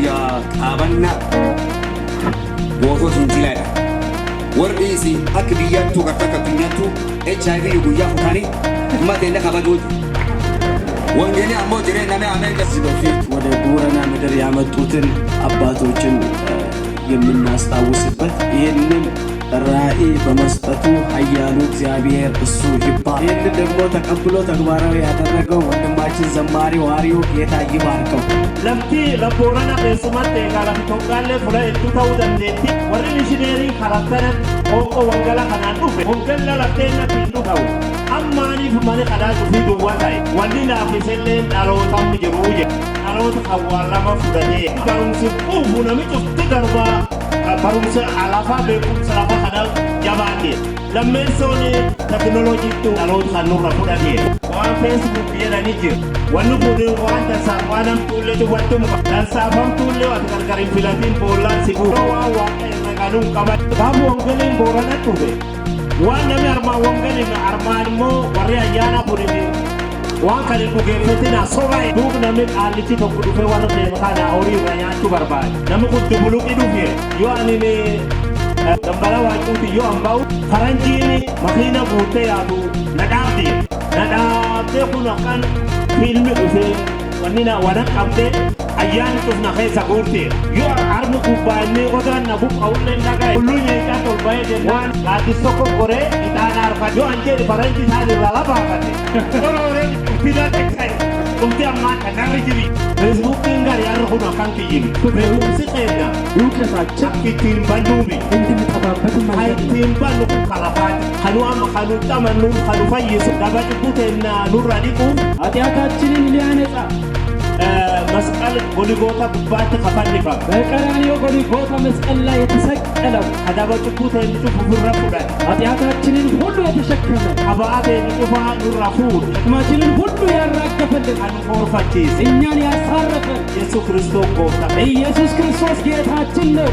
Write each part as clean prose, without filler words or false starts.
guyyaa qaabannaa gootota injilaadha. Warri isii akka biyyaattuu gartaa akka addunyaattuu HIV guyyaa kutanii uummateenya kabajuuti. ወንጌል አሞ ጅሬና አሜን ከዚህ በፊት ወደ ቦረና ምድር ያመጡትን አባቶችን የምናስታውስበት ይሄንን ራእይ በመስጠቱ ኃያሉ እግዚአብሔር እሱ ይባል። ይሄንን ደግሞ ተቀብሎ ተግባራዊ ያደረገው ወንድማችን ዘማሪ ዋሪዮ ጌታ ይባርከው። ለምቲ ለቦረና በስማት ጋላፍ ተውቃለ ፍለ እቱታው ደንዴቲ ወሪ ሚሽነሪ ካራክተር ኦቆ ወንገላ ካናዱ ወንገላ ለተና ቢዱታው አማኒ ፍማኔ ቀዳጁ ፊዱ ዋታይ ወንዲና ፊሰለን ዳሮታም ጅሩጀ ዳሮት ሐዋላማ ፍደኔ ባሩንስ ኡቡ ነሚጡ ትገርባ ባሩንስ አላፋ በቁምስ አላፋ ካዳው ጃባቴ ለሜሶኒ ቴክኖሎጂ ቱ ዳሮት ካኑራ ፍደኔ ዋን ፌስቡክ የዳኒጅ ወኑ ቡዱ ዋን ተሳዋናም ቱለ ጁዋቱም ዳንሳፋም ቱለ አትከርከሪን ፊላቲን ቦላ ሲጉ ዋዋ ነጋኑን ቀባ ባቡ ወንገልን ቦረና ቱቤ waan namni armaan wangale armaan immoo warri ayyaana kudhini waan kan hin dhugeeffatin asobaa duub namni qaallichi tokko dhufee warra deema kana horii irra nyaachuu barbaade namni kun dubuluqi dhufe yoo ani dambala waacuuti yoo an ba'u faranjiin makiina guutee yaadu nadhaabdee kun akkan fiilmi dhufe wannina wadan qabdee ayyaani dhufna keessa guurte yoo armu gubbaanni odan na buqqa'ullee dhagaye hulluu nyeechaa tolba'ee jennaan gaaddis tokko qoree ixaana arfate yoo an jedhe faranji isaan irraa lafaafate orooreen fida tekka'e dhumti ammaan kanarri jiri feesbuukiin gari arra kun akkan kiyyimi beekumsi keenya እውቀታችን akkiittiin bannuumi እንድንጠባበቅ ittiin bannu kun kalafaati kanu amma kanu xamannu kanu fayyisu daba cubbuteena nurra dhiquuf ኃጢአታችንን ሊያነጻ መስቀል ጎልጎታ ጉባት ከፋንፋ በቀራንዮ ጎልጎታ መስቀል ላይ የተሰቀለው አዳባ ጭቁት የሚጥፉ ፍራፉዳ ኃጢአታችንን ሁሉ የተሸከመ አባአት የሚጥፋ ኑራፉ ሸክማችንን ሁሉ ያራገፈልን አንፎርፋቺስ እኛን ያሳረፈ ኢየሱስ ክርስቶስ ጎታ ኢየሱስ ክርስቶስ ጌታችን ነው።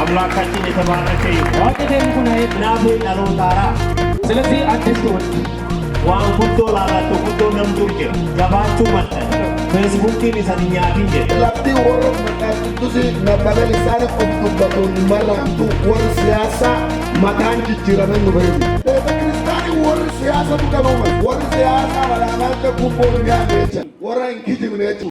አምላካችን የተባረከ ይሁን። ዋቀቴን ኩናዬ ናቤ ዳሮታራ ስለዚህ አዲስ ትውልድ ዋን ጉዶ ላላቶ ጉዶ ነምዱር ጅራ ገባችሁ መጠን ፌስቡክን ኢሰንኛቲን ጀ lafti warra maqaa qiddusi nabbaba lisaana of dubbatuun marramtu warri siyaasa maqaan jijjiiraman nu fayyadu. Beeta kiristaanii warri siyaasa dhuganuuman warri siyaasa balaamalta gubboo hin gaafne jecha warra hin kijibne jechuudha.